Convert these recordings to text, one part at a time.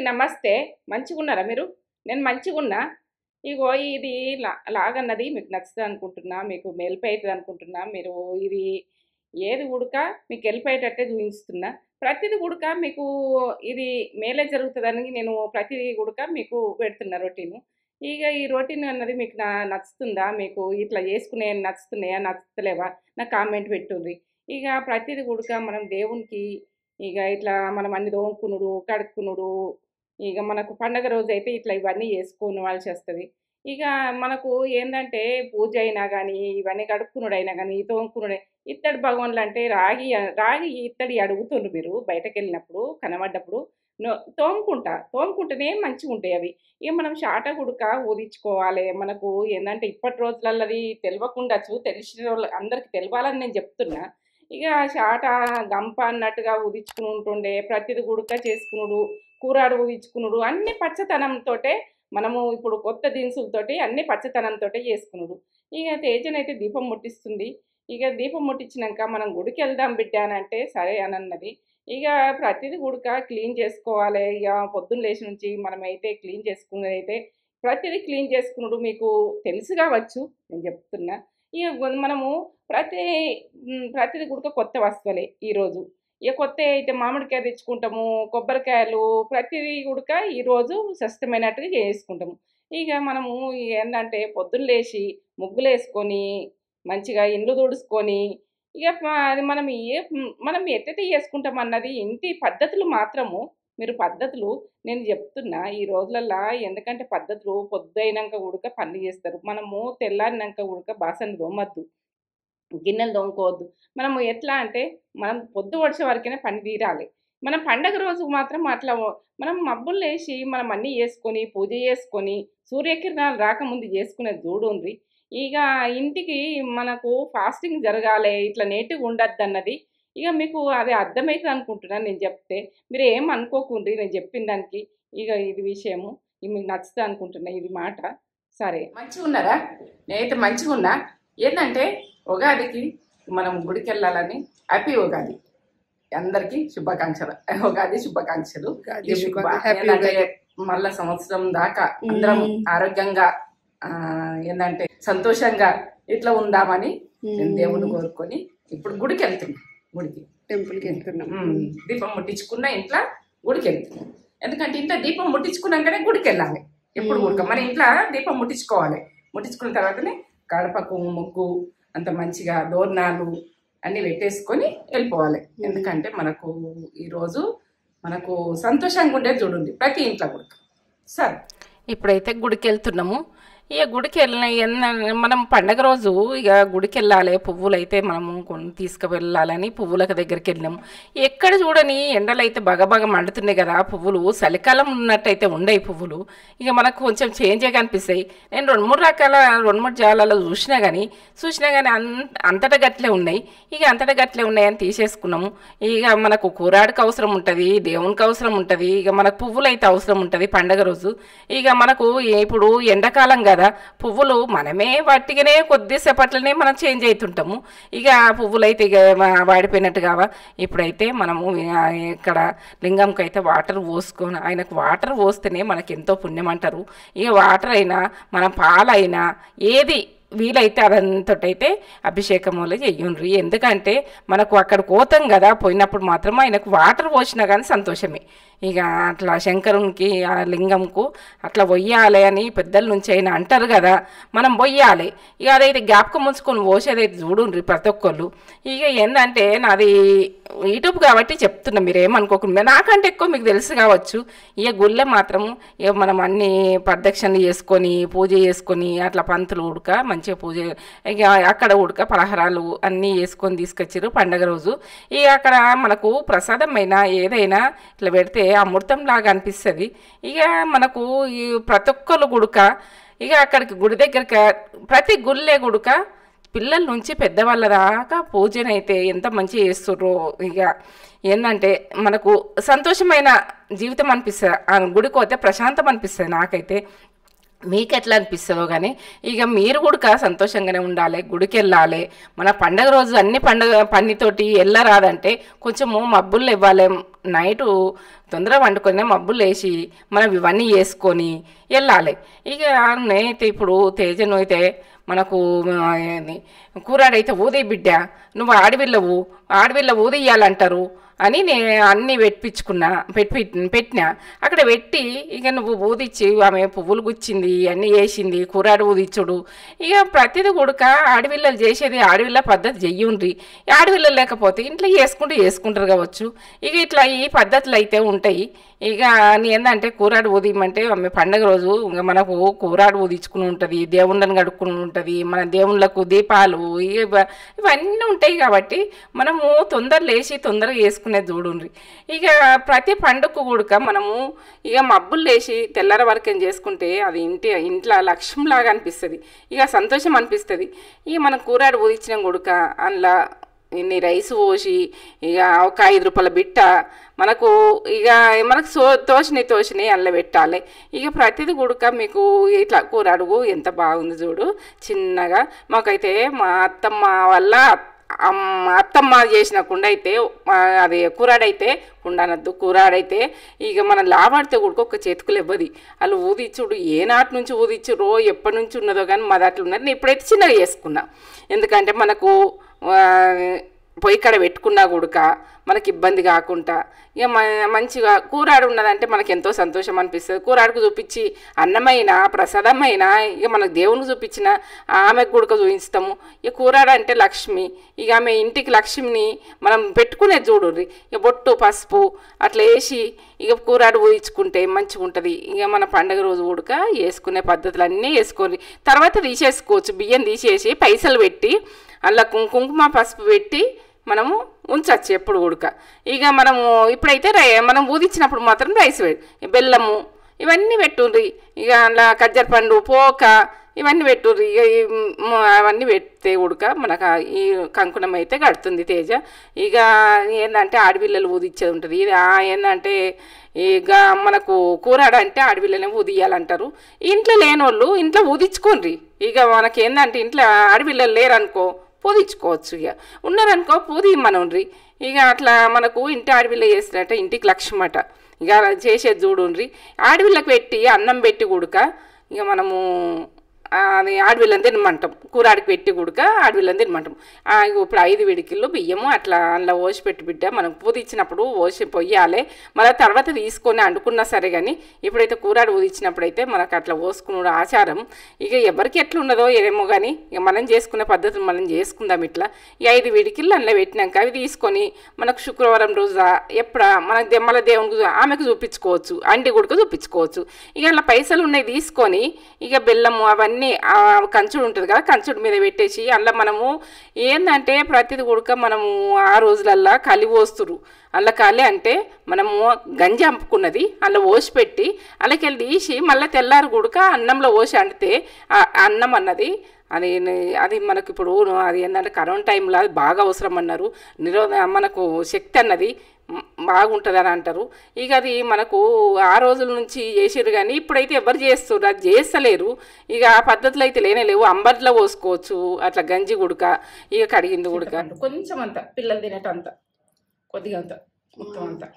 నమస్తే. మంచిగున్నారా మీరు? నేను మంచిగున్నా. ఇగో ఇది లాగన్నది మీకు నచ్చుతదనుకుంటున్నా. మీకు మేలుపైతదనుకుంటున్నా. మీరు ఇది ఏది గుడక మీకు ఎళ్ళిపోయేటట్టే జూయిస్తున్నా. ప్రతిది గుడక మీకు ఇది మేలే జరుగుతదని నేను ప్రతిది గుడక మీకు పెడుతున్నా రొటీను. ఈ రొటీన్ అన్నది మీకు నచ్చుతుందా? మీకు ఇట్లా జేసుకునేయి నచ్చుతున్నాయా? నచ్చుతలేవా? నాకు కామెంట్ పెట్టుండ్రి. ఇగ ప్రతిది గుడక మనం దేవునికి ఇట్లా మనం అన్ని తోముకునుడు, కడుక్కునుడు, మనకు పండగ రోజైతే ఇట్లా ఇవన్నీ చేసుకోవాల్సొస్తది. ఇక మనకు ఏందంటే పూజ అయినా గానీ, ఇవన్నీ కడుక్కునుడైనా గానీ, తోముకునుడే ఇత్తడి భగవాన్లంటే రాగి, ఇత్తడి అడుగుతుండ్రు మీరు బయటకెళ్ళినప్పుడు, కనబడ్డప్పుడు. నో తోముకుంటేనే మంచిగుంటాయవి. మనం చాట గుడక ఊదించుకోవాలే. మనకు ఏందంటే ఇప్పటి రోజులల్లది తెలవకుండొచ్చు. తెలిసినోళ్ళు అందరికి తెలవాలని నేను జెప్తున్నా. చాట, గంప అన్నట్టుగా ఊదించుకుంటుండే, ప్రతిది గుడక చేసుకునుడు, కూరాడు ఊదించుకునుడు అన్నీ పచ్చతనంతోటే మనము ఇప్పుడు కొత్త దినుసులతోటి అన్నీ పచ్చతనంతోటే చేసుకునుడు. తేజనైతే దీపం ముట్టిస్తుంది. దీపం ముట్టిచ్చినంక మనం గుడికెళ్దాం బిడ్డ అనంటే సరే అనన్నది. ఇగ ప్రతిది గుడక క్లీన్ చేసుకోవాలే. పొద్దున్న లేచి నుంచి మనమైతే క్లీన్ చేసుకునేదైతే ప్రతిది క్లీన్ చేసుకునుడు మీకు తెలుసు గావచ్చు నేను జెప్తున్నా. మనము ప్రతి ప్రతిది గుడక కొత్త వస్తువులే ఈరోజు. కొత్తయి మామిడికాయ తెచ్చుకుంటాము, కొబ్బరికాయలు ప్రతిది గుడక ఈరోజు స్వస్థమైనట్టుగా చేసుకుంటాము. మనము ఏందంటే పొద్దున్న లేసి ముగ్గులేసుకొని, మంచిగా ఇండ్లు తుడుసుకొని, అది మనం ఎట్టెట్ట చేసుకుంటామన్నది ఇంటి పద్ధతులు మాత్రము మీరు పద్ధతులు నేను జెప్తున్నా ఈ రోజులల్లా ఎందుకంటే పద్ధతులు పొద్దయినంక గుడక పనులు జేస్తారు. మనము తెల్లారినంక గుడక బాసన్లు తోమొద్దు. గిన్నెలు తోముకోవద్దు. మనము ఎట్లా అంటే, మనం పొద్దు పొడిచే వరకనే పని తీరాలి. మనం పండగ రోజు మాత్రం అట్లా మనం మబ్బుల్లేసి మనం అన్నీ చేసుకొని, పూజ చేసుకొని, సూర్యకిరణాలు రాకముందు చేసుకునేది చూడుండ్రి. ఇగ ఇంటికి మనకు ఫాస్టింగ్ జరగాలే, ఇట్లా నీట్‌గుండద్దన్నది మీకు అది అర్థమైతదనుకుంటున్నా నేను జెప్తే. మీరేం అనుకోకుండ్రి నేను జెప్పిన దానికి. ఇది విషయము. ఇది మీకు నచ్చుతదనుకుంటున్నా ఇది మాట. సరే. మంచిగున్నారా? నేనైతే మంచిగున్నా. ఏందంటే ఉగాదికి మనం గుడికెళ్ళాలని హ్యాపీ ఉగాది. అందరికీ శుభాకాంక్షలు. ఉగాది శుభాకాంక్షలు. ఏందంటే మళ్ళా సంవత్సరం దాకా అందరం ఆరోగ్యంగా ఏందంటే సంతోషంగా ఇట్లా ఉందామని నేను దేవుని కోరుకొని ఇప్పుడు గుడికి వెళ్తున్నాం. టెంపుల్కి వెళ్తున్నాం. దీపం ముట్టించుకున్న ఇంట్లో గుడికి వెళ్తున్నాం. ఎందుకంటే ఇంట్లో దీపం ముట్టించుకున్నాకనే గుడికి వెళ్ళాలి. ఎప్పుడు గుడిక మన ఇంట్లో దీపం ముట్టించుకోవాలి. ముట్టించుకున్న తర్వాతనే గడపకు ముగ్గు అంత మంచిగా దోరణాలు అన్నీ పెట్టేసుకొని వెళ్ళిపోవాలి. ఎందుకంటే మనకు ఈరోజు మనకు సంతోషంగా ఉండేది చూడండి ప్రతి ఇంట్లో కూడా. సరే, ఇప్పుడైతే గుడికి వెళ్తున్నాము. గుడికి మనం పండగ రోజు గుడికి వెళ్ళాలి. పువ్వులైతే మనము తీసుకువెళ్ళాలని పువ్వులకు దగ్గరికి వెళ్ళాము. ఎక్కడ చూడని ఎండలు అయితే బగబగ మండుతున్నాయి కదా. పువ్వులు చలికాలం ఉన్నట్టయితే ఉండయి పువ్వులు. మనకు కొంచెం చేంజే కనిపిస్తాయి. నేను 2-3 జాలాలో చూసినా కానీ అంతటా గట్లే ఉన్నాయి. అంతటా గట్లే ఉన్నాయని తీసేసుకున్నాము. మనకు కూరాడికి అవసరం ఉంటుంది, దేవునికి అవసరం ఉంటుంది, మనకు పువ్వులు అయితే అవసరం ఉంటుంది పండగ రోజు. మనకు ఇప్పుడు ఎండాకాలం కదా, పువ్వులు మనమే వాటిగానే కొద్దిసేపట్లనే మనం చేంజ్ అవుతుంటాము. పువ్వులు అయితే వాడిపోయినట్టు కావా. ఇప్పుడైతే మనము ఇక్కడ లింగంకి అయితే వాటర్ పోసుకొని ఆయనకు వాటర్ పోస్తేనే మనకి ఎంతో పుణ్యం అంటారు. వాటర్ అయినా మనం పాలైనా ఏది వీలైతే అదంతటైతే అభిషేకం వల్ల చెయ్యుండ్రి. ఎందుకంటే మనకు అక్కడ పోతాం కదా, పోయినప్పుడు మాత్రం ఆయనకు వాటర్ పోసినా కానీ సంతోషమే. అట్లా శంకరునికి ఆ లింగంకు అట్లా పొయ్యాలి అని పెద్దల నుంచి అయినా అంటారు కదా, మనం పొయ్యాలి. అదైతే జ్ఞాపకం ఉంచుకొని పోసేదైతే చూడుండ్రి ప్రతి ఒక్కళ్ళు. ఏంటంటే నాది యూట్యూబ్ కాబట్టి చెప్తున్నా, మీరేమనుకోకుండా. నాకంటే ఎక్కువ మీకు తెలుసు కావచ్చు. గుళ్ళె మాత్రం మనం అన్ని ప్రదక్షిణలు చేసుకొని పూజ చేసుకొని అట్లా పంతులు ఉడక మంచిగా పూజ అక్కడ ఉడక పలహారాలు అన్నీ వేసుకొని తీసుకొచ్చారు పండగ రోజు. అక్కడ మనకు ప్రసాదమైనా ఏదైనా ఇట్లా పెడితే అమృతం లాగా అనిపిస్తుంది. మనకు ప్రతి ఒక్కరు గుడక అక్కడికి గుడి దగ్గరికి ప్రతి గుళ్ళే గుడక పిల్లల నుంచి పెద్దవాళ్ళ దాకా పూజనైతే ఎంత మంచిగా చేస్తుర్రో. ఏంటంటే మనకు సంతోషమైన జీవితం అనిపిస్తుంది. ఆ గుడికి పోతే ప్రశాంతం అనిపిస్తుంది నాకైతే. మీకు ఎట్లా అనిపిస్తుందో కానీ ఇక మీరు కూడా సంతోషంగానే ఉండాలి, గుడికి వెళ్ళాలి. మన పండగ రోజు అన్ని పండగ పనితోటి వెళ్ళరాదంటే కొంచెము మబ్బులు ఇవ్వాలి. నైటు తొందరగా వండుకొని మబ్బులు వేసి మనం ఇవన్నీ వేసుకొని వెళ్ళాలి. ఇక నేనైతే ఇప్పుడు తేజను అయితే మనకు కూరాడైతే ఊది బిడ్డ, నువ్వు ఆడవిల్ల ఊదియ్యాలంటారు అని నేను అన్నీ పెట్టినా. అక్కడ పెట్టి ఇక నువ్వు ఊదిచ్చి ఆమె పువ్వులు గుచ్చింది, అన్నీ వేసింది, కూరాడు ఊదిచ్చుడు. ఇక ప్రతిదీ కొడుక ఆడవిల్లలు చేసేది ఆడవిల్ల పద్ధతి చెయ్యుండ్రి. ఆడవిల్లలు లేకపోతే ఇంట్లో చేసుకుంటారు కావచ్చు. ఇక ఇట్లా ఈ పద్ధతులు అయితే ఉంటాయి. ఇక ఏంటంటే కూరాడు ఊదియమంటే ఆమె పండగ రోజు ఇంకా మనకు కూరాడు ఊదించుకుని ఉంటుంది, దేవుళ్ళని కడుక్కుని ఉంటుంది, మన దేవుళ్ళకు దీపాలు ఇవన్నీ ఉంటాయి. కాబట్టి మనము తొందర లేచి తొందరగా చేసుకునేది చూడండి. ఇక ప్రతి పండుగకు కూడా మనము ఇక మబ్బులు లేచి తెల్లర వరకు ఏం చేసుకుంటే అది ఇంట్లో లక్ష్యంలాగా అనిపిస్తుంది, ఇక సంతోషం అనిపిస్తుంది. ఇక మనం కూరాడు ఊదించిన కొడుక అందులో ఇన్ని రైస్ పోసి ఇక ఒక 5 రూపాయల బిట్ట మనకు ఇక మనకు తోచినాయి అల్ల పెట్టాలి. ఇక ప్రతిది కూడక మీకు ఇట్లా కూరాడుగు ఎంత బాగుంది చూడు చిన్నగా. మాకైతే మా అత్తమ్మ వల్ల అత్తమ్మ చేసిన కుండ అయితే అది కూరాడైతే కుండనద్దు, కూరాడైతే ఇక మనం లాభాడితే కూడా ఒక చేతుకులు ఇవ్వది. వాళ్ళు ఊదిచ్చుడు ఏ నాటి నుంచి ఊదిచ్చురో ఎప్పటి నుంచి ఉన్నదో కానీ మాది అట్లా ఉన్నది. నేను ఇప్పుడైతే చిన్నగా చేసుకున్నా, ఎందుకంటే మనకు పొయ్యి కాడ పెట్టుకున్నా కూడక మనకి ఇబ్బంది కాకుండా ఇక మంచిగా కూరాడు ఉన్నదంటే మనకి ఎంతో సంతోషం అనిపిస్తుంది. కూరాడుకు చూపించి అన్నమైన ప్రసాదమైన ఇక మనకు దేవునికి చూపించిన ఆమెకు కూడక చూపిస్తాము. ఇక కూరాడు అంటే లక్ష్మి, ఇక ఆమె ఇంటికి లక్ష్మిని మనం పెట్టుకునేది చూడుర్రి. ఇక బొట్టు పసుపు అట్లా వేసి ఇక కూరాడు ఊహించుకుంటే మంచిగా ఉంటుంది. ఇక మన పండుగ రోజు కూడక వేసుకునే పద్ధతులన్నీ వేసుకోండి. తర్వాత తీసేసుకోవచ్చు, బియ్యం తీసేసి పైసలు పెట్టి అలా కుంకుమ పసుపు పెట్టి మనము ఉంచవచ్చు ఎప్పుడు ఉడక. ఇక మనము ఇప్పుడైతే మనం ఊదిచ్చినప్పుడు మాత్రం రైస్ బెల్లము ఇవన్నీ పెట్టుండ్రి. ఇక అలా ఖర్జూర పండు పోక ఇవన్నీ పెట్టుండ్రి. ఇక అవన్నీ పెడితే ఉడక మనకు ఈ కంకుణం అయితే కడుతుంది తేజ. ఇక ఏంటంటే ఆడపిల్లలు ఊదిచ్చేది ఉంటుంది. ఇది ఏంటంటే ఇక మనకు కూరాడంటే ఆడపిల్లనే ఊదియాలంటారు. ఇంట్లో లేని వాళ్ళు ఇంట్లో ఊదించుకోండి. ఇక మనకేందంటే ఇంట్లో ఆడపిల్లలు లేరనుకో పూదించుకోవచ్చు, ఇక ఉన్నారనుకో పూదిమ్మనుండ్రి. ఇక అట్లా మనకు ఇంటి ఆడపిల్ల చేసినట్ట ఇంటికి లక్ష్మట. ఇక చేసేది చూడుండ్రి. ఆడపిల్లకు పెట్టి అన్నం పెట్టి కూడక ఇక మనము అది ఆడపిల్లని తినమంటాం. కూరాడికి పెట్టి కూడక ఆడపిల్లని తినమంటాం. ఇప్పుడు 5 విడికిళ్ళు బియ్యము అట్లా అందులో ఓసి పెట్టి బిడ్డ మనం పూదిచ్చినప్పుడు ఓసి పొయ్యాలి. మళ్ళీ తర్వాత తీసుకొని అండుకున్నా సరే. కానీ ఇప్పుడైతే కూరాడు ఊదిచ్చినప్పుడైతే మనకు అట్లా పోసుకున్నాడు ఆచారం. ఇక ఎవరికి ఎట్లా ఉన్నదో ఏమో కానీ ఇక మనం చేసుకునే పద్ధతులు మనం చేసుకుందాం. ఇట్లా ఈ 5 విడికిళ్ళు అందులో పెట్టినాక అవి తీసుకొని మనకు శుక్రవారం రోజు ఎప్పుడా మనకు దెమ్మల దేవునికి ఆమెకు చూపించుకోవచ్చు, అంటి గుడికి చూపించుకోవచ్చు. ఇక అలా పైసలు ఉన్నాయి తీసుకొని ఇక బెల్లము అవన్నీ కంచుడు ఉంటుంది కదా, కంచుడు మీద పెట్టేసి అందులో మనము ఏంటంటే ప్రతిది కూడా మనము ఆ రోజులల్లా కలి పోస్తురు. అలా కాలే అంటే మనము గంజి అంపుకున్నది అలా ఓసి పెట్టి అలాకెళ్ళి తీసి మళ్ళీ తెల్లారు గుడక అన్నంలో ఓసి అండితే అన్నం అన్నది అది మనకు ఇప్పుడు అది ఏంటంటే కరోనా టైంలో అది బాగా అవసరం అన్నారు. మనకు శక్తి అన్నది బాగుంటుంది అని అంటారు. ఇక అది మనకు ఆ రోజుల నుంచి చేసారు. కానీ ఇప్పుడైతే ఎవరు చేస్తారు, అది చేస్తలేరు. ఇక ఆ పద్ధతులు అయితే లేవు. అంబర్లో పోసుకోవచ్చు అట్లా గంజి గుడక. ఇక కడిగింది గుడక కొంచెం అంత పిల్లలు తినేటంత కొద్దిగా అంత మొత్తం అంతా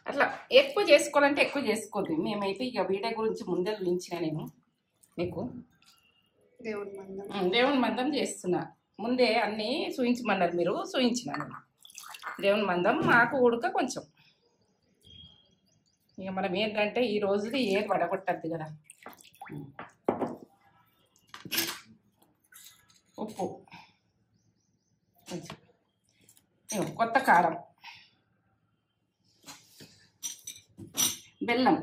అట్లా ఎక్కువ చేసుకోవాలంటే ఎక్కువ చేసుకోండి. మేమైతే ఇక వీడియో గురించి ముందే చూపించిన నేను మీకు దేవుని మందం చేస్తున్నా. ముందే అన్నీ చూపించమన్నారు మీరు, చూపించినాను దేవుని మందం. మాకు ఉడక కొంచెం ఇక మనం ఏంటంటే ఈ రోజుది ఏది వడగొట్టద్దు కదా. ఉప్పు కొంచెం, కొత్త కారం, బెల్లం,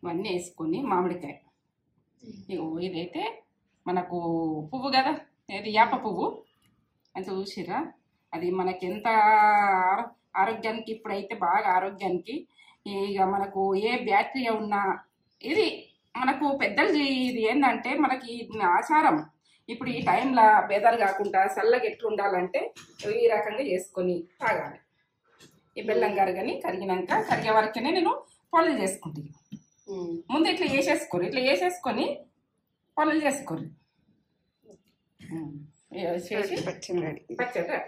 ఇవన్నీ వేసుకొని మామిడికాయ. ఇదైతే మనకు పువ్వు కదా, ఇది యాప పువ్వు అని చూసిరా. అది మనకి ఎంత ఆరోగ్యానికి, ఇప్పుడైతే బాగా ఆరోగ్యానికి. ఇక మనకు ఏ బ్యాక్టీరియా ఉన్నా ఇది మనకు పెద్దలు ఇది ఏంటంటే మనకి ఆచారం. ఇప్పుడు ఈ టైంలో బెదర్ కాకుండా చల్లగా ఎట్లా ఉండాలంటే ఈ రకంగా చేసుకొని తాగాలి. ఈ బెల్లం కరిగినాక కరిగే వరకునే నేను పొలలు చేసుకుంటాను. ముందు ఇట్లా వేసేసుకొని పొలలు చేసుకోరు. చేసి పచ్చడి సరే.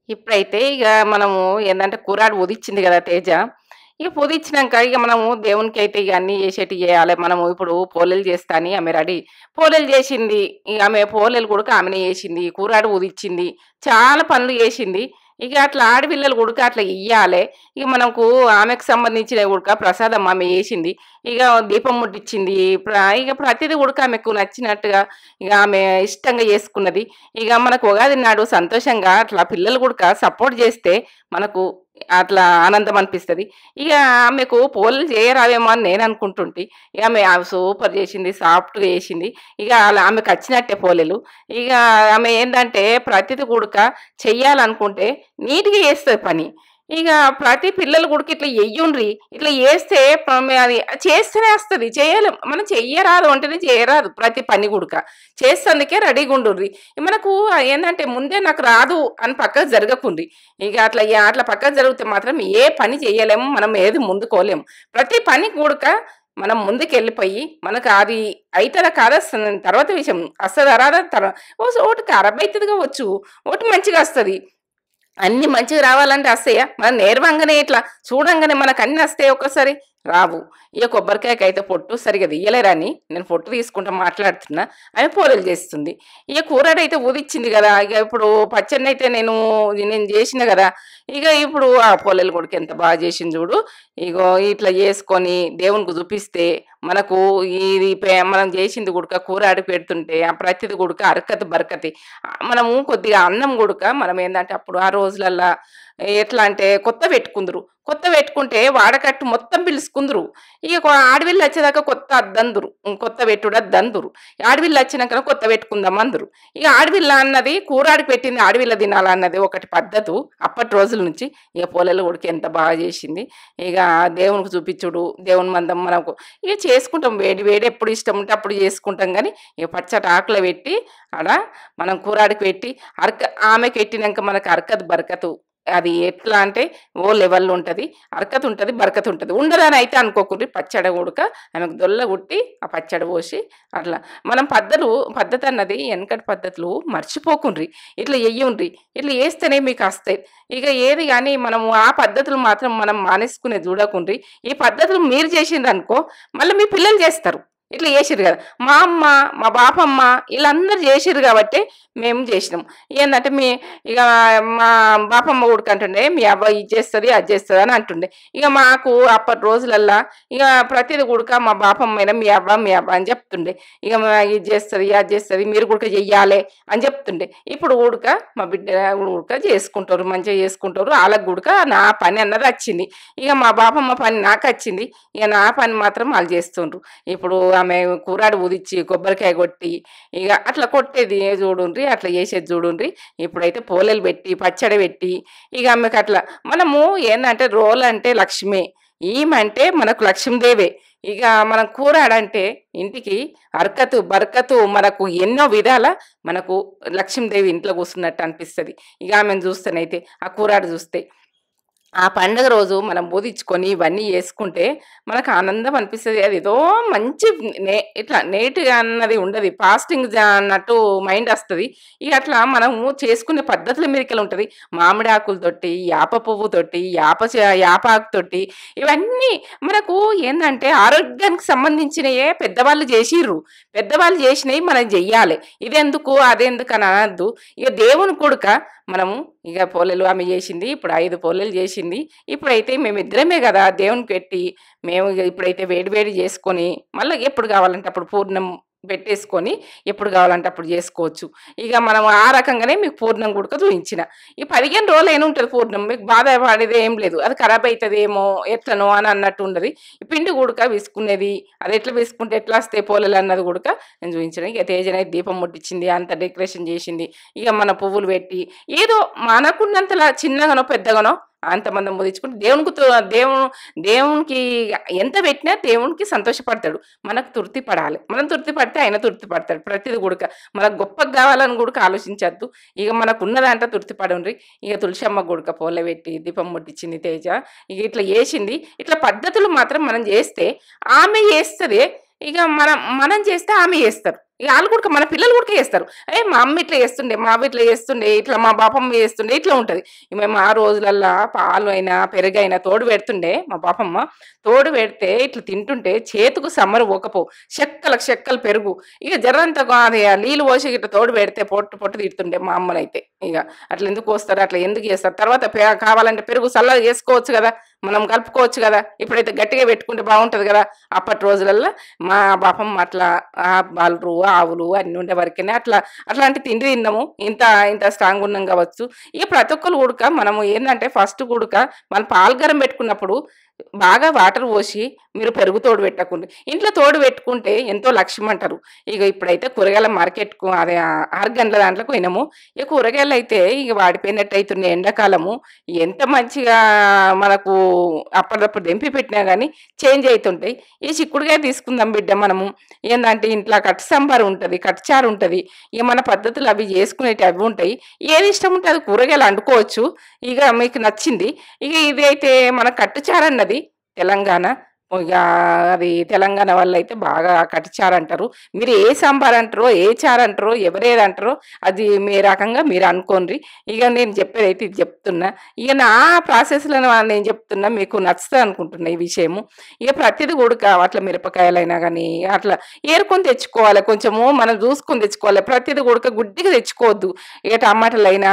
ఇప్పుడైతే ఇక మనము ఏంటంటే కూరాడు ఉదిచ్చింది కదా తేజ. ఇక పొదిచ్చినాక ఇక మనము దేవునికి అయితే ఇక అన్నీ చేసేటి చేయాలి. మనము ఇప్పుడు పోలేలు చేస్తా అని ఆమె రెడీ పోలేలు చేసింది. ఇక ఆమె పోలేలు కూడా ఆమెనే చేసింది, కూరాడు ఉదిచ్చింది, చాలా పనులు చేసింది. ఇక అట్లా ఆడపిల్లలు కూడా అట్లా ఇయ్యాలి. ఇక మనకు ఆమెకు సంబంధించిన కూడా ప్రసాదం ఆమె చేసింది. ఇక దీపం ముట్టించింది. ఇక ప్రతిదీ కూడా ఆమెకు నచ్చినట్టుగా ఇక ఆమె ఇష్టంగా చేసుకున్నది. ఇక మనకు ఉగాది నాడు సంతోషంగా అట్లా పిల్లలు కూడా సపోర్ట్ చేస్తే మనకు అట్లా ఆనందం అనిపిస్తుంది. ఇక ఆమెకు పోలేలు చేయరావేమో అని నేను అనుకుంటుంటే ఇక ఆమె సూపర్ చేసింది, సాఫ్ట్గా చేసింది. ఇక ఆమెకు వచ్చినట్టే పోలేలు. ఇక ఆమె ఏంటంటే ప్రతిది కూడా చెయ్యాలనుకుంటే నీట్గా చేస్తుంది పని. ఇక ప్రతి పిల్లలు కూడా ఇట్లా వెయ్యుండ్రి, ఇట్లా చేస్తే అది చేస్తేనే వస్తుంది. మనం చెయ్యరాదు అంటేనే చేయరాదు. ప్రతి పని కూడా చేస్తేందుకే రెడీగా ఉండుర్రి. మనకు ఏంటంటే ముందే నాకు రాదు అని పక్కకు జరగకుండ్రి. ఇక అట్లా పక్కకు జరిగితే మాత్రం ఏ పని చేయలేము, మనం ఏది ముందుకోలేము. ప్రతి పని కూడా మనం ముందుకు వెళ్ళిపోయి మనకు అది అవుతుందా కాదా తర్వాత విషయం, వస్తుందా రాదా తర్వాత ఒకటి ఖరాబ్ అవుతుంది కావచ్చు, ఒకటి మంచిగా వస్తుంది. అన్ని మంచిగా రావాలంటే వస్తాయా? మనం నేర్వంగానే ఇట్లా చూడంగానే మనకు అన్ని వస్తాయి, ఒక్కసారి రావు. ఇక కొబ్బరికాయకి అయితే పొట్టు సరిగా తీయలేరని నేను పొట్టు తీసుకుంటా మాట్లాడుతున్నా. ఆమె పోలేలు చేస్తుంది. ఇక కూరడైతే ఊదిచ్చింది కదా. ఇక ఇప్పుడు పచ్చడిని అయితే నేను చేసిన కదా. ఇక ఇప్పుడు ఆ పోలేలు కూడా ఎంత బాగా చేసింది చూడు. ఇగో ఇట్లా చేసుకొని దేవునికి చూపిస్తే మనకు ఇది మనం చేసింది గుడక కూర ఆడి పెడుతుంటే ఆ ప్రతిది గుడక అరకత బరకతి. మనము కొద్దిగా అన్నం గుడక మనం ఏంటంటే అప్పుడు ఆ రోజులల్లా ఎట్లా అంటే కొత్త పెట్టుకుందరు. కొత్త పెట్టుకుంటే వాడకట్టు మొత్తం పిలుచుకుందరు. ఇక ఆడవిళ్ళు వచ్చేదాకా కొత్త అద్దందురు, కొత్త పెట్టుడు అద్దందురు. ఆడవిళ్ళు వచ్చినాక కొత్త పెట్టుకుందాం అందరు. ఇక ఆడవిల్ల అన్నది కూరాడికి పెట్టింది ఆడవిల్ల తినాలన్నది ఒకటి పద్ధతి అప్పటి రోజుల నుంచి. ఇక పోలేలు ఉడికి ఎంత బాగా చేసింది. ఇక దేవునికి చూపించుడు, దేవుని మందం మనకు ఇక చేసుకుంటాం. వేడి వేడి ఎప్పుడు ఇష్టం ఉంటే అప్పుడు చేసుకుంటాం. కానీ ఇక పచ్చటి ఆకులు పెట్టి ఆడ మనం కూరాడికి పెట్టి ఆమెకి పెట్టినాక మనకు అరకత్ బరకతు. అది ఎట్లా అంటే ఓ లెవెల్ ఉంటుంది, అరకత ఉంటుంది, బరకత ఉంటుంది. ఉండదని అయితే అనుకోకుండ్రి. పచ్చడి ఉడక ఆమెకు దొల్ల కుట్టి ఆ పచ్చడి పోసి అట్లా మనం పద్ధతి అన్నది వెనకటి పద్ధతులు మర్చిపోకుండ్రి. ఇట్లా వెయ్యుండ్రి, ఇట్లా వేస్తేనే మీకు వస్తాయి. ఇక ఏది కానీ మనము ఆ పద్ధతులు మాత్రం మనం మానేసుకునే చూడకుండ్రి. ఈ పద్ధతులు మీరు చేసిండ్రు అనుకో మళ్ళీ మీ పిల్లలు చేస్తారు. ఇట్లా చేసిర్రు కదా. మా అమ్మ, మా బాపమ్మ వీళ్ళందరూ చేసిర్రు కాబట్టి మేము చేసినాం. ఏంటంటే ఇక మా బాపమ్మ ఉడకంటుండే మీ అబ్బాయి ఇది చేస్తుంది అది చేస్తుంది అని అంటుండే. ఇక మాకు అప్పటి రోజులల్లా ఇక ప్రతిది ఉడక మా బాపమ్మ అయినా మీ అబ్బా అని చెప్తుండే. ఇక ఇది చేస్తుంది అది చేస్తుంది మీరు కూడా చెయ్యాలి అని చెప్తుండే. ఇప్పుడు ఉడక మా బిడ్డ ఉడక చేసుకుంటారు, మంచిగా చేసుకుంటారు. వాళ్ళకి ఉడక నా పని అన్నది వచ్చింది. ఇక మా బాపమ్మ పని నాకు వచ్చింది. ఇక నా పని మాత్రం వాళ్ళు చేస్తుండ్రు. ఇప్పుడు ఆమె కూరాడు ఉదిచ్చి కొబ్బరికాయ కొట్టి ఇక అట్లా కొట్టేది చూడుండ్రి, అట్లా చేసేది చూడుండ్రి. ఇప్పుడైతే పోలేలు పెట్టి పచ్చడి పెట్టి ఇక ఆమెకు అట్లా మనము ఏంటంటే రోల్ అంటే లక్ష్మి, ఈమంటే మనకు లక్ష్మీదేవే. ఇక మనం కూరాడంటే ఇంటికి అరకతు బరకతు మనకు ఎన్నో విధాల మనకు లక్ష్మీదేవి ఇంట్లో కూర్చున్నట్టు అనిపిస్తుంది. ఇక ఆమెను చూస్తేనైతే ఆ కూరాడు చూస్తే ఆ పండుగ రోజు మనం బోధించుకొని ఇవన్నీ చేసుకుంటే మనకు ఆనందం అనిపిస్తుంది. అది ఏదో మంచి ఇట్లా నేటిగా అన్నది ఉండదు, పాస్టింగ్ అన్నట్టు మైండ్ వస్తుంది. ఇక అట్లా మనము చేసుకునే పద్ధతుల మీదకి ఉంటుంది. మామిడి ఆకులతోటి, యాప పువ్వుతోటి, యాపాకుతోటి ఇవన్నీ మనకు ఏంటంటే ఆరోగ్యానికి సంబంధించినయే పెద్దవాళ్ళు చేసిర్రు. పెద్దవాళ్ళు చేసినవి మనం చెయ్యాలి. ఇదెందుకు అదెందుకు అని అనద్దు. ఇక దేవుని కొడుక మనము ఇక పోలేలు ఆమె చేసింది. ఇప్పుడు 5 పోలేలు చేసింది. ఇప్పుడైతే మేమిద్దరమే కదా దేవునికి పెట్టి మేము ఇప్పుడైతే వేడి వేడి చేసుకొని మళ్ళీ ఎప్పుడు కావాలంటే అప్పుడు పూర్ణం పెట్టేసుకొని ఎప్పుడు కావాలంటే అప్పుడు చేసుకోవచ్చు. ఇక మనం ఆ రకంగానే మీకు పూర్ణం గుడక చూపించిన. ఈ 15 రోజులు అయినా ఉంటుంది పూర్ణం. మీకు బాధ పడేది ఏం లేదు. అది ఖరాబ్ అవుతుందేమో ఎట్లనో అని అన్నట్టు ఉండదు. ఈ పిండి గుడక విసుకునేది అది ఎట్లా విసుకుంటే ఎట్లా వస్తాయి పోలేలు అన్నది గుడక నేను చూపించిన. ఇక తేజనైతే దీపం ముట్టించింది, అంత డెకరేషన్ చేసింది. ఇక మన పువ్వులు పెట్టి ఏదో మనకున్నంతలా చిన్నగానో పెద్దగానో అంత మందం తెచ్చుకుంటే దేవునికి ఎంత పెట్టినా దేవునికి సంతోషపడతాడు. మనకు తృప్తి పడాలి. మనం తృప్తి పడితే ఆయన తృప్తి పడతాడు. ప్రతిది కూడక మనకు గొప్పగా కావాలని కూడా ఆలోచించద్దు. ఇక మనకున్న దాంట్లో తృప్తి పడండ్రి. ఇక తులసమ్మ గుడక పూల పెట్టి దీపం ముట్టించింది తేజ. ఇక ఇట్లా చేసింది. ఇట్లా పద్ధతులు మాత్రం మనం చేస్తే ఆమె చేస్తదే. ఇక మనం చేస్తే ఆమె చేస్తారు. ఇక వాళ్ళు కూడా మన పిల్లలు కూడా చేస్తారు. మా అమ్మ ఇట్లా చేస్తుండే, మా అవ్వ ఇట్లా చేస్తుండే, ఇట్లా మా బాపమ్మ చేస్తుండే, ఇట్లా ఉంటుంది. మేము ఆ రోజులల్లో పాలు అయినా పెరుగైనా తోడు పెడుతుండే. మా బాపమ్మ తోడు పెడితే ఇట్లా తింటుంటే చేతుకు సమ్మరు పోకపో చెక్కలు పెరుగు ఇక జరంతా అది నీళ్ళు పోసి ఇట్లా తోడు పెడితే పొట్టు తిడుతుండే మా అమ్మనైతే. ఇక అట్లా ఎందుకు వస్తారు, అట్లా ఎందుకు చేస్తారు? తర్వాత కావాలంటే పెరుగు చల్లగా చేసుకోవచ్చు కదా, మనం కలుపుకోవచ్చు కదా. ఇప్పుడైతే గట్టిగా పెట్టుకుంటే బాగుంటుంది కదా. అప్పటి రోజులల్లో మా బాపమ్మ అట్లా బాలురు ఆవులు అన్ని ఉండే వరకనే అట్లాంటి తిండి తిన్నాము. ఇంత స్ట్రాంగ్ ఉన్నాం కావచ్చు. ఇక ప్రతి ఒక్కరు కూడక మనము ఏంటంటే ఫస్ట్ కూడక మనం పాలుగరం పెట్టుకున్నప్పుడు బాగా వాటర్ పోసి మీరు పెరుగు తోడు పెట్టకుండా ఇంట్లో తోడు పెట్టుకుంటే ఎంతో లక్ష్యం అంటారు. ఇక ఇప్పుడైతే కూరగాయల మార్కెట్కు అదే 6 గంటల దాంట్లోకి పోయినాము. ఇక కూరగాయలు అయితే ఇక వాడిపోయినట్టు అవుతున్నాయి. ఎండాకాలము ఎంత మంచిగా మనకు అప్పటిదప్పుడు దెంపి పెట్టినా కానీ చేంజ్ అవుతుంటాయి. ఈ చిక్కుడుకాయ తీసుకుందాం బిడ్డ మనము. ఏంటంటే ఇంట్లో కట్టు సాంబారు ఉంటుంది, కట్టుచారు ఉంటుంది. ఇక మన పద్ధతులు అవి చేసుకునేవి అవి ఉంటాయి. ఏది ఇష్టం ఉంటే అది కూరగాయలు వండుకోవచ్చు. ఇక మీకు నచ్చింది. ఇక ఇది అయితే మన కట్టుచారు అన్నది తెలంగాణ. ఇక అది తెలంగాణ వల్ల అయితే బాగా కట్టుచారు అంటారు. మీరు ఏ సాంబార్ అంటారో ఏ చారు అంటారో ఎవరేది అంటారో అది మీ రకంగా మీరు అనుకోండి. ఇక నేను చెప్పేది అయితే ఇది చెప్తున్నా. ఇక నా ప్రాసెస్లో నేను చెప్తున్నా, మీకు నచ్చుతుంది అనుకుంటున్నా ఈ విషయము. ఇక ప్రతిది కూడా అట్లా మిరపకాయలైనా కానీ అట్లా ఏరుకొని తెచ్చుకోవాలి. కొంచెము మనం చూసుకొని తెచ్చుకోవాలి. ప్రతిది కూడా గుడ్డిగా తెచ్చుకోవద్దు. ఇక టమాటాలు అయినా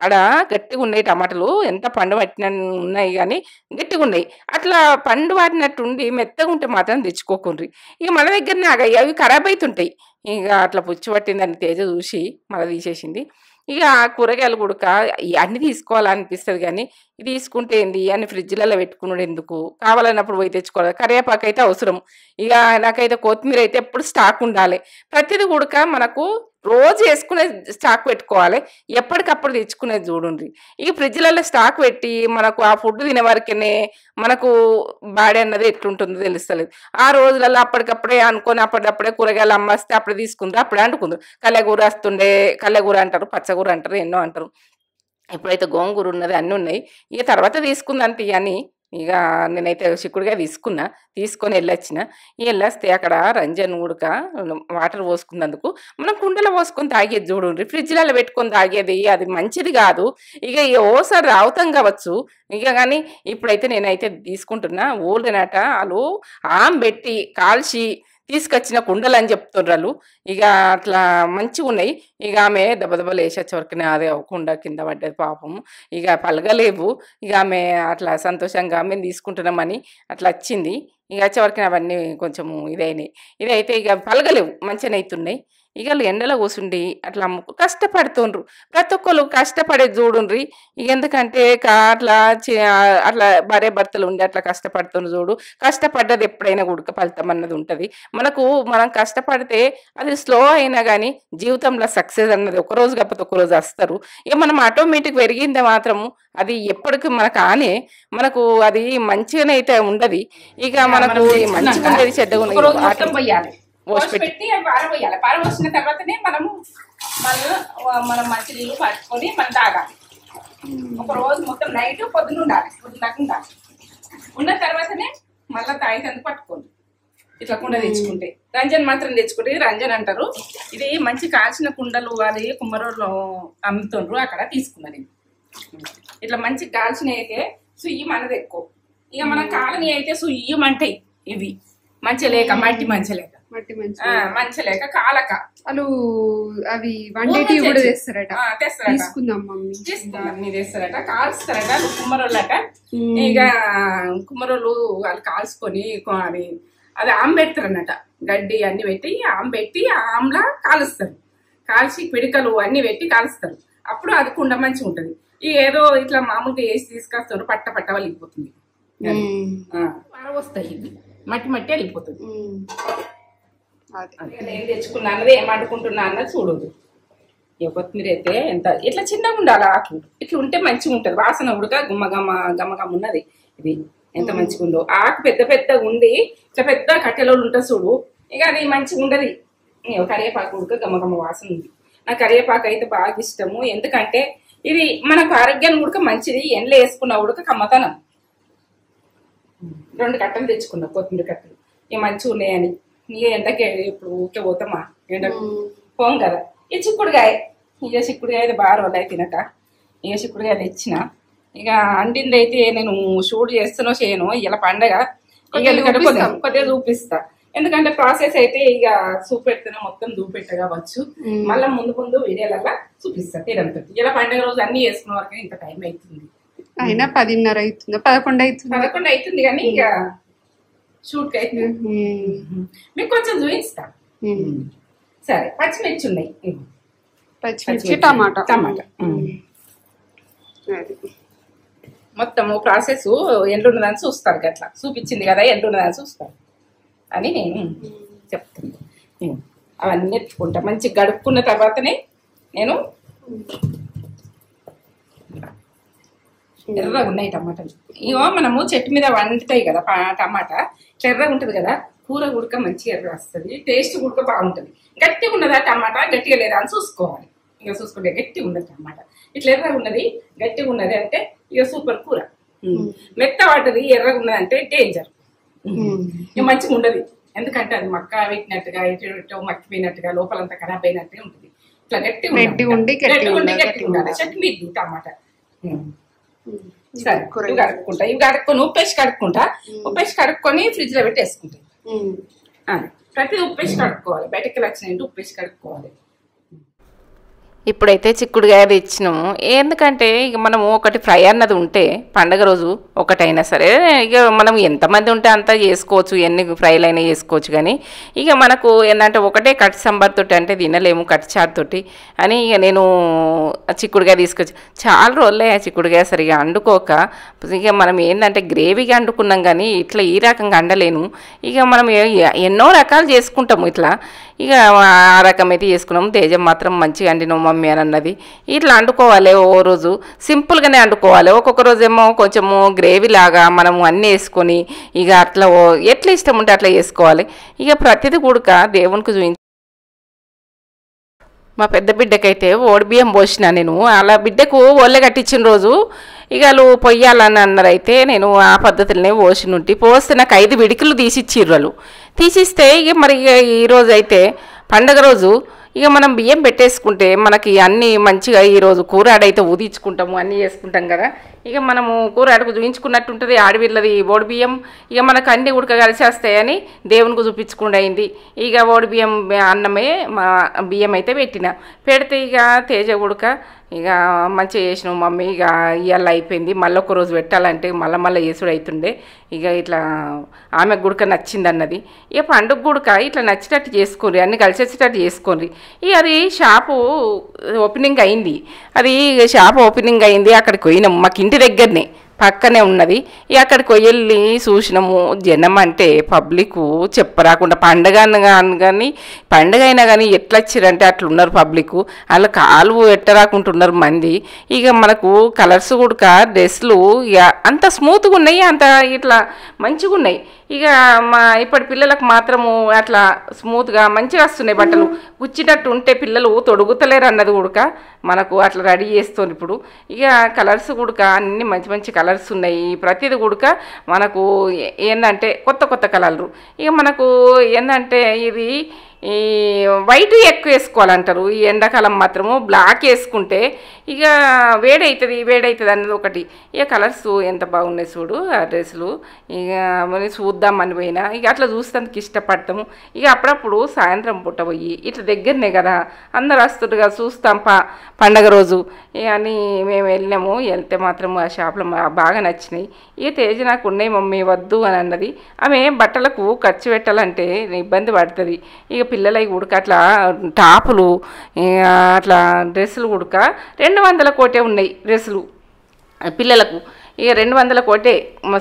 ఆడ గట్టిగా ఉన్నాయి. టమాటాలు ఎంత పండు పట్టిన ఉన్నాయి కానీ గట్టిగా ఉన్నాయి. అట్లా పండు వాటినట్టు ఉండి మెత్తగా ఉంటే మాత్రం తెచ్చుకోకుండ్రి. ఇక మన దగ్గరనే అవి ఖరాబ్ అవుతుంటాయి. ఇక అట్లా పుచ్చి పట్టిందని తేజ చూసి మళ్ళీ తీసేసింది. ఇక కూరగాయలు కూడా అన్ని తీసుకోవాలనిపిస్తుంది కానీ ఇది తీసుకుంటే ఏంది అని ఫ్రిడ్జ్లలో పెట్టుకున్నాడు ఎందుకు, కావాలన్నప్పుడు పోయి తెచ్చుకోవాలి. కరివేపాకు అయితే అవసరం. ఇక నాకైతే కొత్తిమీర అయితే ఎప్పుడు స్టాక్ ఉండాలి. ప్రతిది కూడా మనకు రోజు వేసుకునే స్టాక్ పెట్టుకోవాలి. ఎప్పటికప్పుడు తెచ్చుకునేది చూడండి. ఈ ఫ్రిడ్జ్లలో స్టాక్ పెట్టి మనకు ఆ ఫుడ్ తినే వరకనే మనకు బాడీ అన్నది ఎట్లుంటుందో తెలుస్తలేదు. ఆ రోజులలో అప్పటికప్పుడే అనుకొని అప్పటికప్పుడే కూరగాయలు అమ్మేస్తే అప్పుడే తీసుకుంటారు, అప్పుడే అంటుకుంటారు. కల్లెగూర వస్తుండే, కల్లెగూర అంటారు, పచ్చగూర అంటారు, ఎన్నో అంటారు. ఇప్పుడైతే గోంగూర ఉన్నది, అన్నీ ఉన్నాయి. ఇక తర్వాత తీసుకుందాం అని ఇక నేనైతే చిక్కుడుగా తీసుకొని వెళ్ళొచ్చిన. వెళ్ళొస్తే అక్కడ రంజన్ ఉడక వాటర్ పోసుకున్నందుకు మనం కుండలో పోసుకొని తాగేది చూడండి. ఫ్రిడ్జ్లలో పెట్టుకొని తాగేది అది మంచిది కాదు. ఇక ఓసారి తాగుతాం కావచ్చు. ఇక కానీ ఇప్పుడైతే నేనైతే తీసుకుంటున్నా. ఊళ్ళనట వాళ్ళు పెట్టి కాల్చి తీసుకొచ్చిన కుండలు అని చెప్తున్నారు. ఇక అట్లా మంచిగా ఉన్నాయి. ఇక ఆమె దెబ్బలు వేసొచ్చే వరకునే అదే కుండ కింద పడ్డది పాపం. ఇక పలగలేవు. ఇక ఆమె అట్లా సంతోషంగా మేము తీసుకుంటున్నామని అట్లా వచ్చింది. ఇక వచ్చే వరకు అవన్నీ కొంచెము ఇదైతే ఇక పలగలేవు, మంచిగానే అవుతున్నాయి. ఇక ఎండలో కూర్చుండి అట్లా కష్టపడుతుండ్రు. ప్రతి ఒక్కరు కష్టపడేది చూడుండ్రి. ఇక ఎందుకంటే అట్లా భార్య భర్తలు ఉండి అట్లా కష్టపడుతుండ్రు చూడు. కష్టపడ్డది ఎప్పుడైనా కూడా ఫలితం అన్నది ఉంటుంది. మనం కష్టపడితే అది స్లో అయినా కానీ జీవితంలో సక్సెస్ అన్నది ఒకరోజు కాకపోతే ఒకరోజు వస్తారు. ఇక మనం ఆటోమేటిక్ పెరిగిందే మాత్రము అది ఎప్పటికి మనకు అది మంచిగానే అయితే ఉండదు. ఇక మనకు మంచిగా ఉండేది చెడ్డగా ఉండేది పెట్టి పారబోయాలి. పారబోసిన తర్వాతనే మనం మంచి నీళ్ళు పట్టుకొని మనం తాగాలి. ఒక రోజు మొత్తం నైట్ పొద్దున ఉండాలి, పొద్దునకు ఉండాలి. ఉన్న తర్వాతనే మళ్ళీ తాగినందుకు పట్టుకోండి. ఇట్లా కుండ తెచ్చుకుంటే రంజన్ మాత్రం తెచ్చుకుంటే ఇది రంజన్ అంటారు. ఇది మంచి కాల్చిన కుండలు అది కుమ్మరోళ్ళు అమ్ముతుండ్రు, అక్కడ తీసుకున్నది. ఇట్లా మంచి కాల్చిన అయితే సుయ్యం అన్నది ఎక్కువ. ఇక మనం కాలని అయితే సుయ్యం అంటాయి. ఇవి మంచి లేక మంచి లేక కాలక వాళ్ళు అవి వండేటి కూడా తెస్తారట. తీసుకుందాం మమ్మీ తెస్తారట, కాల్స్తారట కుమ్మరోళ్ళట. ఇక కుమ్మరోళ్ళు వాళ్ళు కాల్చుకొని అది పెడతారు అన్నట. గడ్డి అన్ని పెట్టి పెట్టి ఆమ్లా కాలుస్తారు. కాల్చి పిడికలు అన్ని పెట్టి కాలుస్తారు. అప్పుడు అది కుండ మంచిగా ఉంటుంది. ఏదో ఇట్లా మామూలుగా వేసి తీసుకొస్తారు, పట్ట వెళ్ళిపోతుంది. వస్తాయి ఇది మట్టి వెళ్ళిపోతుంది. నేను తెచ్చుకున్నా అన్నది ఏం వండుకుంటున్నా అన్నది చూడదు. ఇక కొత్తిమీర అయితే ఎంత ఇట్లా చిన్నగా ఉండాలి ఆకు, ఇట్లా ఉంటే మంచిగా ఉంటుంది, వాసన ఉడక గుమ్మ గమ్మ గమ్మ గమ్మ ఉన్నది. ఇది ఎంత మంచిగా ఉందో, ఆకు పెద్ద పెద్దగా ఉండి ఇట్లా పెద్ద కట్టెలో ఉంటుంది చూడు, ఇక అది మంచిగా ఉండదు. కరివేపాకు ఉడక గమ్మ గమ్మ వాసన ఉంది. నాకు కరివేపాకు అయితే బాగా ఇష్టము, ఎందుకంటే ఇది మనకు ఆరోగ్యానికి ఉడక మంచిది. ఎండలో వేసుకున్న ఉడక కమ్మతనం. 2 కట్టలు తెచ్చుకున్నా, కొత్తిమీర కట్టలు. ఇక మంచిగా ఉన్నాయని. ఇక ఎండకి ఇప్పుడు ఊకే పోతామా, ఎండకు పోం కదా. ఇక చిక్కుడుకాయ అయితే బాగా రోజులు అయితే తినక, ఇక చిక్కుడుకాయ తెచ్చిన. ఇక అండింది అయితే నేను షూట్ చేస్తానో చేయను, ఇలా పండగ. ఇక ఎందుకంటే కొద్దిగా చూపిస్తా, ఎందుకంటే ప్రాసెస్ అయితే ఇక చూపెడితేనే మొత్తం చూపెట్ట కావచ్చు. మళ్ళీ ముందు వీడియోలలో చూపిస్తా తీరంతో. ఇలా పండగ రోజు అన్ని చేసుకున్న వరకు ఇంత టైం అవుతుంది. అయినా 10:30 అవుతుంది, 11 అవుతుంది. 11 అవుతుంది కానీ ఇక షూట్ కి అయితే మీకు కొంచెం చూపిస్తా. సరే, పచ్చిమిర్చి ఉన్నాయి, పచ్చిమిర్చి టమాటా మొత్తము ప్రాసెస్ ఎండున్నదని చూస్తారు, గట్లా చూపించింది కదా ఎండున్నదని చూస్తారు అని నేను చెప్తున్నాను. అవన్నీ ఎత్తుకుంటా, మంచిగా గడుపుకున్న తర్వాతనే నేను ఎర్రగా ఉన్నాయి టమాటాలు. ఇగో మనము చెట్టు మీద వండుతాయి కదా టమాటా, ఎర్రగా ఉంటుంది కదా, కూర ఉడక మంచిగా ఎర్ర వస్తుంది, టేస్ట్ ఉడక బాగుంటుంది. గట్టిగా ఉన్నదా టమాటా, గట్టిగా లేదా అని చూసుకోవాలి. ఇక చూసుకుంటే గట్టిగా ఉన్నది టమాటా, ఇట్లా ఎర్రగా ఉన్నది గట్టిగా ఉన్నది అంటే ఇక సూపర్ కూర. మెత్త వాటది ఎర్రగా ఉన్నది అంటే డేంజర్, ఇక మంచిగా ఉండదు. ఎందుకంటే అది మక్క పెట్టినట్టుగా ఇటు మక్కిపోయినట్టుగా లోపలంతా ఖరాబ్ అయినట్టుగా ఉంటుంది. ఇట్లా గట్టిగా ఉండాలి చట్నీ టమాటా. సరే, ఇవి కడుక్కుంటా, ఇవి కడుక్కొని ఉప్పేసి కడుక్కుంటా. ఉప్పేసి కడుక్కొని ఫ్రిడ్జ్ లో పెట్టి వేసుకుంటాయి. ప్రతి ఉప్పేసి కడుక్కోవాలి, బయటకి వచ్చినాయంటే ఉప్పేసి కడుక్కోవాలి. ఇప్పుడైతే చిక్కుడుకాయ తెచ్చినాము, ఎందుకంటే ఇక మనము ఒకటి ఫ్రై అన్నది ఉంటే పండగ రోజు ఒకటైనా సరే ఇక మనం ఎంతమంది ఉంటే అంతా చేసుకోవచ్చు, ఎన్ని ఫ్రైలు అయినా చేసుకోవచ్చు. కానీ ఇక మనకు ఏంటంటే ఒకటే కట్టి సాంబార్ తోటి అంటే తినలేము, కట్టి చారు తోటి అని ఇక నేను చిక్కుడుకాయ తీసుకొచ్చి చాలా రోజులే చిక్కుడుకాయ సరిగా వండుకోక. ఇక మనం ఏంటంటే గ్రేవీగా వండుకున్నాం కానీ ఇట్లా ఈ రకంగా వండలేను. ఇక మనం ఎన్నో రకాలు చేసుకుంటాము ఇట్లా, ఇక ఆ రకం అయితే చేసుకున్నాము. తేజం మాత్రం మంచిగా వండినాం మమ్మీ అని అన్నది. ఇట్లా వండుకోవాలి, ఓ రోజు సింపుల్గానే వండుకోవాలి, ఒక్కొక్క రోజు ఏమో కొంచెము గ్రేవీ లాగా మనము అన్నీ వేసుకొని ఇక అట్లా ఎట్లా ఇష్టం ఉంటే అట్లా చేసుకోవాలి. ఇక ప్రతిదీ కూడా దేవునికి చూపించి మా పెద్ద బిడ్డకైతే బియ్యం పోసిన నేను. అలా బిడ్డకు ఒళ్ళె కట్టించిన రోజు ఇక వాళ్ళు పొయ్యాలని అన్నారు. అయితే నేను ఆ పద్ధతులనే పోసినుంటి. పోస్తే నాకు 5 విడికలు తీసిచ్చిర్రు వాళ్ళు. తీసిస్తే ఇక మరి ఇక ఈరోజు అయితే పండగ రోజు ఇక మనం బియ్యం పెట్టేసుకుంటే మనకి అన్నీ మంచిగా ఈరోజు కూరాడైతే ఊదించుకుంటాము, అన్నీ చేసుకుంటాం కదా. ఇక మనము కూరాడకు చూపించుకున్నట్టు ఉంటుంది. ఆడవిళ్ళది ఓడి బియ్యం ఇక మనకు అన్నీ ఉడక కలిసి వస్తాయని దేవునికి చూపించుకుండా అయింది. ఇక ఓడి బియ్యం అన్నమే మా బియ్యం అయితే పెడితే ఇక తేజ ఉడక ఇక మంచిగా చేసినావు మమ్మీ, ఇక ఇవాళ అయిపోయింది, మళ్ళీ ఒక రోజు పెట్టాలంటే మళ్ళీ చేసుడు అవుతుండే. ఇక ఇట్లా ఆమె గుడక నచ్చింది అన్నది. ఇక పండుగ గుడక ఇట్లా నచ్చినట్టు చేసుకోండి, అన్నీ కలిసి వచ్చేటట్టు చేసుకోండి. ఇక అది షాపు ఓపెనింగ్ అయింది, అక్కడికి పోయినాం, మాకు ఇంటి దగ్గరనే పక్కనే ఉన్నది. ఇక అక్కడికి వెళ్ళి చూసినాము. జనం అంటే పబ్లిక్ చెప్పరాకుండా పండగ కానీ పండగ అయినా కానీ ఎట్లా వచ్చారంటే అట్లా ఉన్నారు పబ్లిక్. అలా కాలు ఎట్టరాకుంటున్నారు మంది. ఇక మనకు కలర్స్ కూడా డ్రెస్సులు ఇక అంత స్మూత్గా ఉన్నాయి, అంత ఇట్లా మంచిగా ఉన్నాయి. ఇక మా ఇప్పటి పిల్లలకు మాత్రము అట్లా స్మూత్గా మంచిగా వస్తున్నాయి బట్టలు. గుచ్చినట్టు ఉంటే పిల్లలు తొడుగుతలేరు అన్నది కూడా మనకు అట్లా రెడీ చేస్తుంది ఇప్పుడు. ఇక కలర్స్ కూడా అన్ని మంచి మంచి కలర్స్ ఉన్నాయి. ప్రతిది కూడా మనకు ఏంటంటే కొత్త కలర్లు. ఇక మనకు ఏంటంటే ఇది ఈ వైట్ ఎక్కువ వేసుకోవాలంటారు. ఈ ఎండాకాలం మాత్రము బ్లాక్ వేసుకుంటే ఇక వేడవుతుంది అన్నది ఒకటి. ఇక కలర్స్ ఎంత బాగున్నాయి చూడు ఆ డ్రెస్సులు. ఇక మరి చూద్దామని పోయినా ఇక అట్లా చూస్తానికి ఇష్టపడతాము. ఇక అప్పుడప్పుడు సాయంత్రం పూట పోయి ఇట్లా దగ్గరనే కదా అందరు వస్తుండగా చూస్తాం పండగ రోజు అని మేము వెళ్ళినాము. వెళ్తే మాత్రం ఆ షాప్లో బాగా నచ్చినాయి. ఇక తేజ నాకు ఉన్నాయి మమ్మీ వద్దు అని అన్నది. ఆమె బట్టలకు ఖర్చు పెట్టాలంటే ఇబ్బంది పడుతుంది. ఇక పిల్లలకి ఉడక అట్లా టాపులు అట్లా డ్రెస్సులు ఉడక 200 కోటే ఉన్నాయి డ్రెస్సులు పిల్లలకు. ఇక 200 కోటే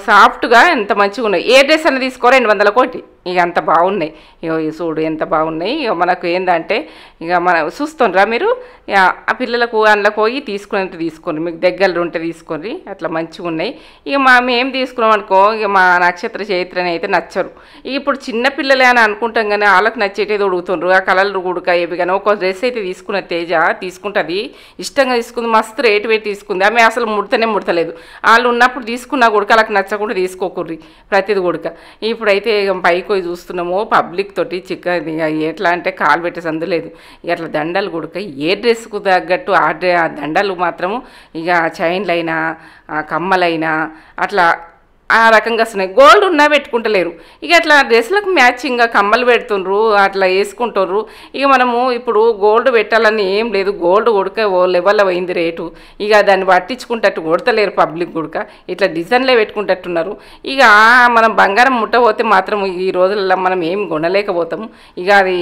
సాఫ్ట్గా ఎంత మంచిగా ఉన్నాయి. ఏ డ్రెస్ అన్న తీసుకో 200 కోటి. ఇక అంత బాగున్నాయి. ఇక చూడు ఎంత బాగున్నాయి. ఇక మనకు ఏంటంటే ఇక మన చూస్తుండ్రా మీరు ఆ పిల్లలకు అందులో పోయి తీసుకునేది తీసుకోండి, మీకు దగ్గర ఉంటే తీసుకోండి, అట్లా మంచిగా ఉన్నాయి. ఇక మేము తీసుకున్నాం అనుకో, ఇక మా నక్షత్ర చైత్రని అయితే నచ్చరు. ఇక ఇప్పుడు చిన్న పిల్లలే అని అనుకుంటాం కానీ వాళ్ళకి నచ్చేటది ఉడుగుతుండ్రు. ఆ కలర్లు గుడక ఏవి కానీ ఒక డ్రెస్ అయితే తీసుకున్న తేజ తీసుకుంటుంది, ఇష్టంగా తీసుకుంది, మస్తు రేటు పెట్టి తీసుకుంది. ఆమె అసలు ముడతలేదు. వాళ్ళు ఉన్నప్పుడు తీసుకున్న గుడక వాళ్ళకి నచ్చకుండా తీసుకోకుర్రి ప్రతిది గుడక. ఇప్పుడైతే పైకి పోయి చూస్తున్నాము పబ్లిక్ తోటి చికెన్ ఎట్లా అంటే కాలు పెట్టే సందు లేదు. ఇక అట్లా దండలు గుడక ఏ డ్రెస్కు తగ్గట్టు ఆ దండలు మాత్రము ఇక చైన్లైనా కమ్మలైనా అట్లా ఆ రకంగా వస్తున్నాయి. గోల్డ్ ఉన్నా పెట్టుకుంటలేరు. ఇక అట్లా డ్రెస్లకు మ్యాచింగ్గా కమ్మలు పెడుతుండ్రు, అట్లా వేసుకుంటారు. ఇక మనము ఇప్పుడు గోల్డ్ పెట్టాలని ఏం లేదు, గోల్డ్ కొడుక ఓ లెవెల్లో పోయింది రేటు. ఇక దాన్ని పట్టించుకుంటట్టు కొడతలేరు పబ్లిక్ కొడుక, ఇట్లా డిజైన్లే పెట్టుకుంటట్టున్నారు. ఇక మనం బంగారం ముట్టబోతే మాత్రం ఈ రోజుల్లో మనం ఏం కొనలేకపోతాము. ఇక అది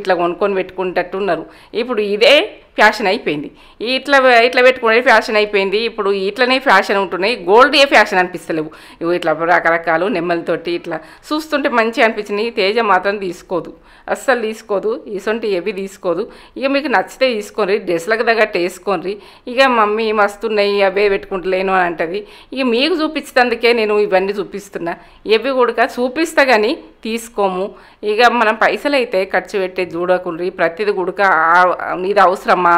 ఇట్లా కొనుక్కొని పెట్టుకుంటట్టున్నారు. ఇప్పుడు ఇదే ఫ్యాషన్ అయిపోయింది. ఇట్లా పెట్టుకునే ఫ్యాషన్ అయిపోయింది. ఇప్పుడు ఇట్లనే ఫ్యాషన్ ఉంటున్నాయి, గోల్డ్ ఏ ఫ్యాషన్ అనిపిస్తలేవు. ఇవి ఇట్లా రకరకాలు నెమ్మలతోటి ఇట్లా చూస్తుంటే మంచిగా అనిపించినాయి. తేజ మాత్రం తీసుకోదు, అస్సలు తీసుకోదు, ఇసొంటి ఏవి తీసుకోదు. ఇక మీకు నచ్చితే తీసుకోండి, డ్రెస్లకు తగ్గట్టు వేసుకోండి. ఇక మమ్మీ మస్తున్నాయి అవే పెట్టుకుంటలేను అని అంటది. ఇక మీకు చూపించేందుకే నేను ఇవన్నీ చూపిస్తున్నా. ఇవి కూడా చూపిస్తా కానీ తీసుకోము. ఇక మనం పైసలు అయితే ఖర్చు పెట్టే చూడకుండ్రి. ప్రతిది గుడక ఇది అవసరమా,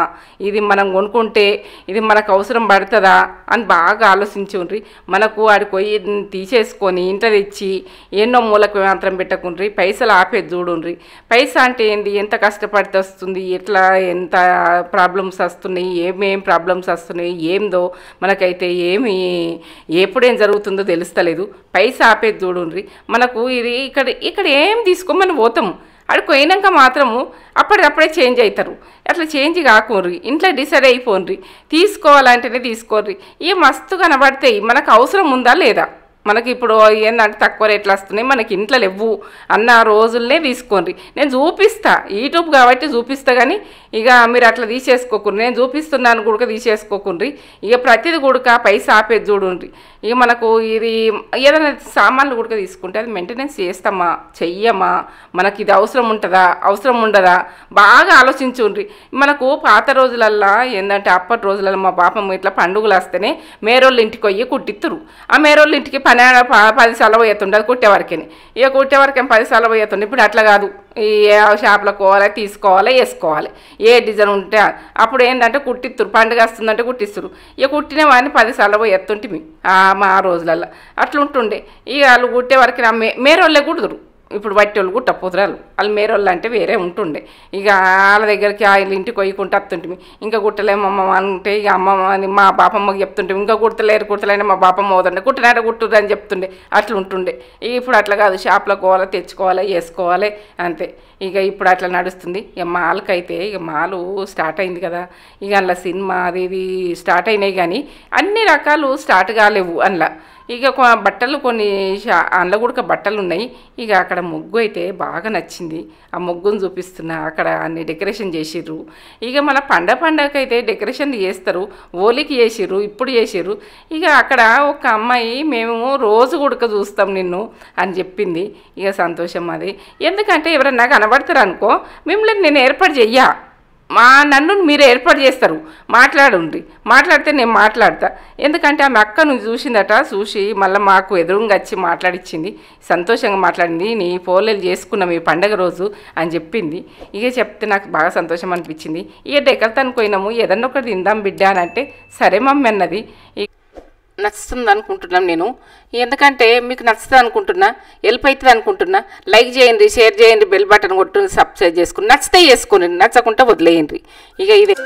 ఇది మనం కొనుక్కుంటే ఇది మనకు అవసరం పడుతుందా అని బాగా ఆలోచించి ఉండ్రి. మనకు ఆడికి పోయి తీసేసుకొని ఇంట్లో తెచ్చి ఎన్నో మూలకు మాత్రం పెట్టకుండ్రి. పైసలు ఆపేది చూడుండ్రి. పైసా అంటే ఏంది, ఎంత కష్టపడితే వస్తుంది, ఎట్లా ఎంత ప్రాబ్లమ్స్ వస్తున్నాయి, ఏమేం ప్రాబ్లమ్స్ వస్తున్నాయి ఏందో మనకైతే ఎప్పుడేం జరుగుతుందో తెలుస్తలేదు. పైసా ఆపేది చూడుండ్రి. మనకు ఇది ఇక్కడ ఏం తీసుకోమని పోతాము, అక్కడికి పోయినాక మాత్రము అప్పటికప్పుడే చేంజ్ అవుతారు. అట్లా చేంజ్ కాకోర్రి, ఇంట్లో డిసైడ్ అయిపోండ్రి. తీసుకోవాలంటేనే తీసుకోర్రి. ఇక మస్తు కనబడతాయి, మనకు అవసరం ఉందా లేదా. మనకి ఇప్పుడు ఏంటంటే తక్కువ రేట్లు వస్తున్నాయి, మనకి ఇంట్లో లేవు అన్న రోజులనే తీసుకోండి. నేను చూపిస్తా, యూట్యూబ్ కాబట్టి చూపిస్తా కానీ ఇక మీరు అట్లా తీసేసుకోకుండ్రి. నేను చూపిస్తున్నాను కూడా తీసేసుకోకుండ్రి. ఇక ప్రతిది కూడా పైసా ఆపేది చూడుండ్రి. ఇక మనకు ఇది ఏదైనా సామాన్లు కూడా తీసుకుంటే అది మెయింటెనెన్స్ చేస్తామా చెయ్యమా, మనకి ఇది అవసరం ఉంటుందా అవసరం ఉండదా బాగా ఆలోచించుండ్రి. మనకు పాత రోజులల్లో ఏంటంటే అప్పటి రోజులలో మా పాపమ్మ ఇట్లా పండుగలు వస్తేనే మేరోళ్ళ ఇంటికి పోయి కుట్టిత్తురు. ఆ మేరోళ్ళ ఇంటికి 10 సార్లు పోయేస్తుండే అది కుట్టేవరకేని. ఇక కుట్టేవరకేం 10 సార్లు పోయేస్తుండే. ఇప్పుడు అట్లా కాదు, ఈ షాప్లో పోవాలి, తీసుకోవాలి, వేసుకోవాలి, ఏ డిజైన్ ఉంటే అప్పుడు ఏంటంటే కుట్టిస్తురు. పండుగ వస్తుందంటే కుట్టిస్తురు. ఇక కుట్టిన వాడిని 10 సార్లు పోయి ఎత్తుంటే మా రోజులల్లో అట్లా ఉంటుండే. ఇక వాళ్ళు కుట్టే వరకు మేరోళ్ళే కుడుతురు. ఇప్పుడు బట్టి వాళ్ళు గుట్టపోతురాలు వాళ్ళు మేరోళ్ళు అంటే వేరే ఉంటుండే. ఇక వాళ్ళ దగ్గరికి వాళ్ళ ఇంటికి కొయ్యకుంటూ వస్తుంటే ఇంకా కుట్టలేమమ్మ అంటే ఇక అమ్మమ్మ మా బాపమ్మకి చెప్తుంటే ఇంకా కుట్టలేని మా బాపమ్మ పోతుండే కుట్టినాట కుట్టురు అని చెప్తుండే. అట్లా ఉంటుండే. ఇప్పుడు అట్లా కాదు, షాప్లో పోవాలి, తెచ్చుకోవాలి, వేసుకోవాలి అంతే. ఇక ఇప్పుడు అట్లా నడుస్తుంది. ఇక మాల్కైతే ఇక మాలు స్టార్ట్ అయింది కదా, ఇక అందులో సినిమా అది ఇది స్టార్ట్ అయినాయి కానీ అన్ని రకాలు స్టార్ట్ కాలేవు అందులో. ఇక బట్టలు కొన్ని అందులో కూడా బట్టలు ఉన్నాయి. ఇక అక్కడ ముగ్గు అయితే బాగా నచ్చింది, ఆ ముగ్గును చూపిస్తున్నా. అక్కడ అన్ని డెకరేషన్ చేసిర్రు. ఇక మన పండగకి అయితే డెకరేషన్ చేస్తారు, హోలీకి చేసిర్రు, ఇప్పుడు చేసిర్రు. ఇక అక్కడ ఒక అమ్మాయి మేము రోజు కూడా చూస్తాం నిన్ను అని చెప్పింది. ఇక సంతోషం అది. ఎందుకంటే ఎవరన్నా కనబడతారు అనుకో మిమ్మల్ని నేను ఏర్పాటు చెయ్యా, నన్ను మీరు ఏర్పాటు చేస్తారు, మాట్లాడితే నేను మాట్లాడతా. ఎందుకంటే ఆమె అక్క నువ్వు చూసిందట, చూసి మళ్ళీ మాకు ఎదురుగా వచ్చి మాట్లాడిచ్చింది, సంతోషంగా మాట్లాడింది. నీ పోలేలు చేసుకున్నాం ఈ పండగ రోజు అని చెప్పింది. ఇక చెప్తే నాకు బాగా సంతోషం అనిపించింది. ఇక డెకర్తానికి పోయినాము, ఏదన్నా ఒకటి తిందాం బిడ్డ అని అంటే సరే మమ్మీ అన్నది. నచ్చుతుంది అనుకుంటున్నాం నేను, ఎందుకంటే మీకు నచ్చుతుంది అనుకుంటున్నా, హెల్ప్ అవుతుంది అనుకుంటున్నా. లైక్ చేయండి, షేర్ చేయండి, బెల్ బటన్ కొట్టుని సబ్స్క్రైబ్ చేసుకుని నచ్చితే చేసుకోండి, నచ్చకుండా వదిలేయండి. ఇక ఇదే